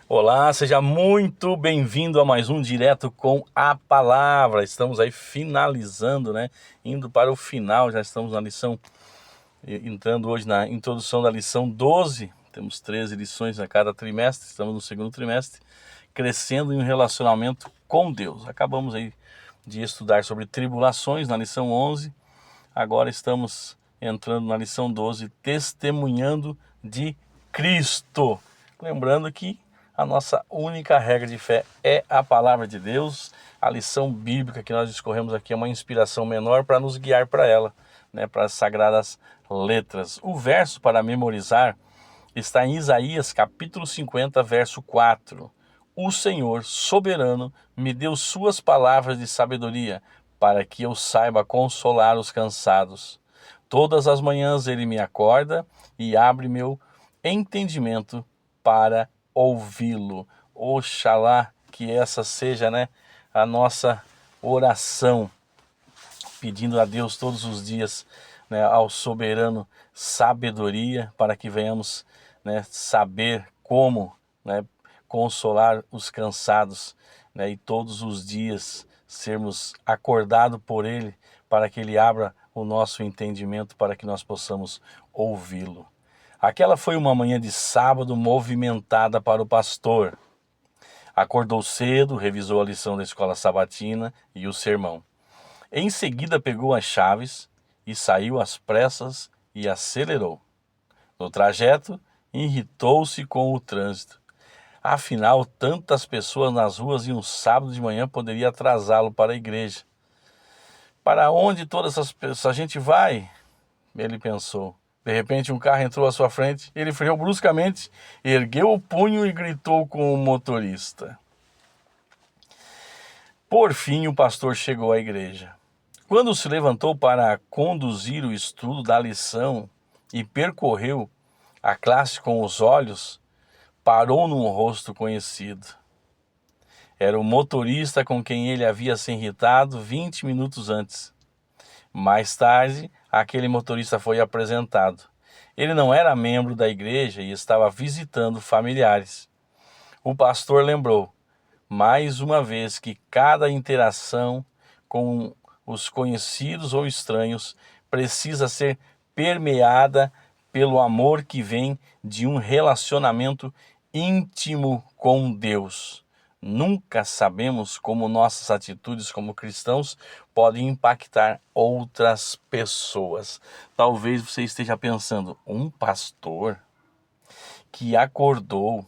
Olá, seja muito bem-vindo a mais um Direto com a Palavra. Estamos aí finalizando, né? Indo para o final, já estamos na lição, entrando hoje na introdução da lição 12. Temos 13 lições a cada trimestre, estamos no segundo trimestre, crescendo em um relacionamento com Deus. Acabamos aí de estudar sobre tribulações na lição 11, agora estamos entrando na lição 12, testemunhando de Cristo. Lembrando que a nossa única regra de fé é a palavra de Deus. A lição bíblica que nós discorremos aqui é uma inspiração menor para nos guiar para ela, né, para as sagradas letras. O verso para memorizar está em Isaías capítulo 50, verso 4. O Senhor, soberano, me deu suas palavras de sabedoria, para que eu saiba consolar os cansados. Todas as manhãs ele me acorda e abre meu entendimento para ouvi-lo. Oxalá que essa seja, né, a nossa oração, pedindo a Deus todos os dias, né, ao soberano, sabedoria, para que venhamos, né, saber como, né, consolar os cansados, né, e todos os dias sermos acordados por Ele, para que Ele abra o nosso entendimento, para que nós possamos ouvi-lo. Aquela foi uma manhã de sábado movimentada para o pastor. Acordou cedo, revisou a lição da escola sabatina e o sermão. Em seguida pegou as chaves e saiu às pressas e acelerou. No trajeto, irritou-se com o trânsito. Afinal, tantas pessoas nas ruas e um sábado de manhã poderia atrasá-lo para a igreja. Para onde toda essa gente vai? Ele pensou. De repente um carro entrou à sua frente, ele freou bruscamente, ergueu o punho e gritou com o motorista. Por fim, o pastor chegou à igreja. Quando se levantou para conduzir o estudo da lição e percorreu a classe com os olhos, parou num rosto conhecido. Era o motorista com quem ele havia se irritado 20 minutos antes. Mais tarde, aquele motorista foi apresentado. Ele não era membro da igreja e estava visitando familiares. O pastor lembrou, mais uma vez, que cada interação com os conhecidos ou estranhos precisa ser permeada pelo amor que vem de um relacionamento íntimo com Deus. Nunca sabemos como nossas atitudes como cristãos podem impactar outras pessoas. Talvez você esteja pensando, um pastor que acordou,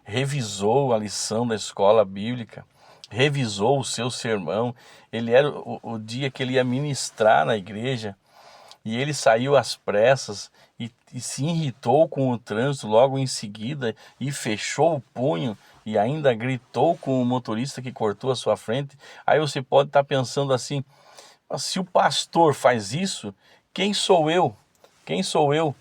revisou a lição da escola bíblica, revisou o seu sermão, ele era o dia que ele ia ministrar na igreja, e ele saiu às pressas e se irritou com o trânsito logo em seguida e fechou o punho e ainda gritou com o motorista que cortou a sua frente. Aí você pode estar pensando assim, mas se o pastor faz isso, quem sou eu? Quem sou eu,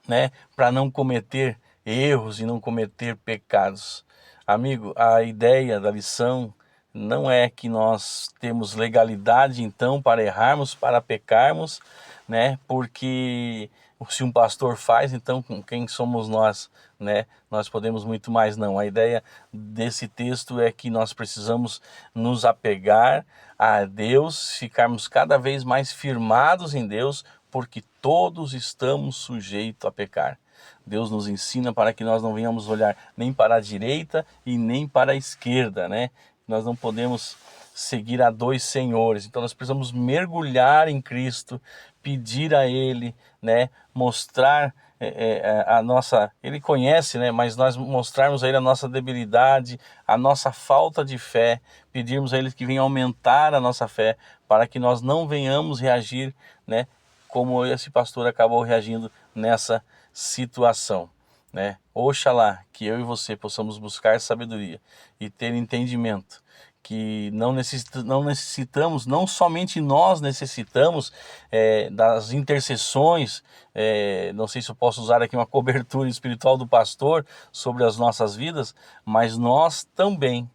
né, para não cometer erros e não cometer pecados? Amigo, a ideia da lição não é que nós temos legalidade então para errarmos, para pecarmos, né? Porque se um pastor faz, então quem somos nós, né? Nós podemos muito mais não. A ideia desse texto é que nós precisamos nos apegar a Deus, ficarmos cada vez mais firmados em Deus, porque todos estamos sujeitos a pecar. Deus nos ensina para que nós não venhamos olhar nem para a direita e nem para a esquerda, né? Nós não podemos seguir a dois senhores, então nós precisamos mergulhar em Cristo, pedir a Ele, né? Mostrar a nossa... Ele conhece, né? Mas nós mostrarmos a Ele a nossa debilidade, a nossa falta de fé, pedirmos a Ele que venha aumentar a nossa fé, para que nós não venhamos reagir, né, como esse pastor acabou reagindo nessa situação, né? Oxalá que eu e você possamos buscar sabedoria e ter entendimento que não necessitamos, não somente nós necessitamos das intercessões, não sei se eu posso usar aqui uma cobertura espiritual do pastor sobre as nossas vidas, mas nós também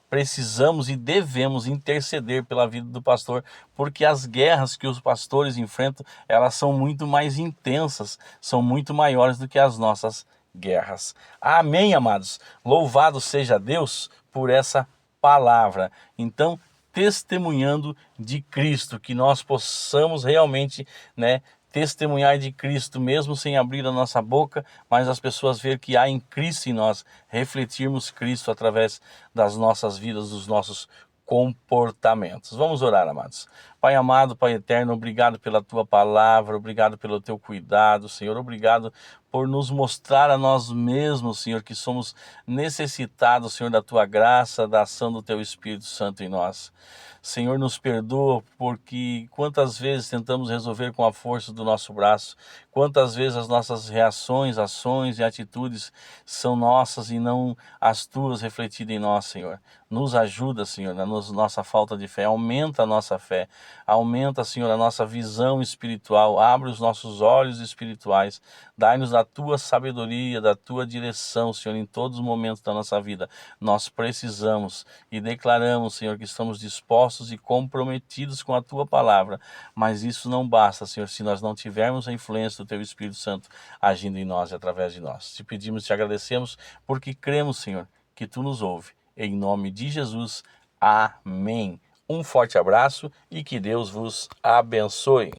precisamos e devemos interceder pela vida do pastor, porque as guerras que os pastores enfrentam, elas são muito mais intensas, são muito maiores do que as nossas guerras. Amém, amados. Louvado seja Deus por essa palavra. Então, testemunhando de Cristo, que nós possamos realmente, né, testemunhar de Cristo, mesmo sem abrir a nossa boca, mas as pessoas ver que há em Cristo em nós, refletirmos Cristo através das nossas vidas, dos nossos comportamentos. Vamos orar, amados. Pai amado, Pai eterno, obrigado pela Tua palavra, obrigado pelo Teu cuidado, Senhor, obrigado por nos mostrar a nós mesmos, Senhor, que somos necessitados, Senhor, da Tua graça, da ação do Teu Espírito Santo em nós. Senhor, nos perdoa porque quantas vezes tentamos resolver com a força do nosso braço, quantas vezes as nossas reações, ações e atitudes são nossas e não as Tuas refletidas em nós, Senhor. Nos ajuda, Senhor, na nossa falta de fé, aumenta a nossa fé, aumenta, Senhor, a nossa visão espiritual, abre os nossos olhos espirituais, dai-nos da Tua sabedoria, da Tua direção, Senhor, em todos os momentos da nossa vida. Nós precisamos e declaramos, Senhor, que estamos dispostos e comprometidos com a Tua palavra, mas isso não basta, Senhor, se nós não tivermos a influência do Teu Espírito Santo agindo em nós e através de nós. Te pedimos e te agradecemos porque cremos, Senhor, que Tu nos ouve. Em nome de Jesus, amém. Um forte abraço e que Deus vos abençoe.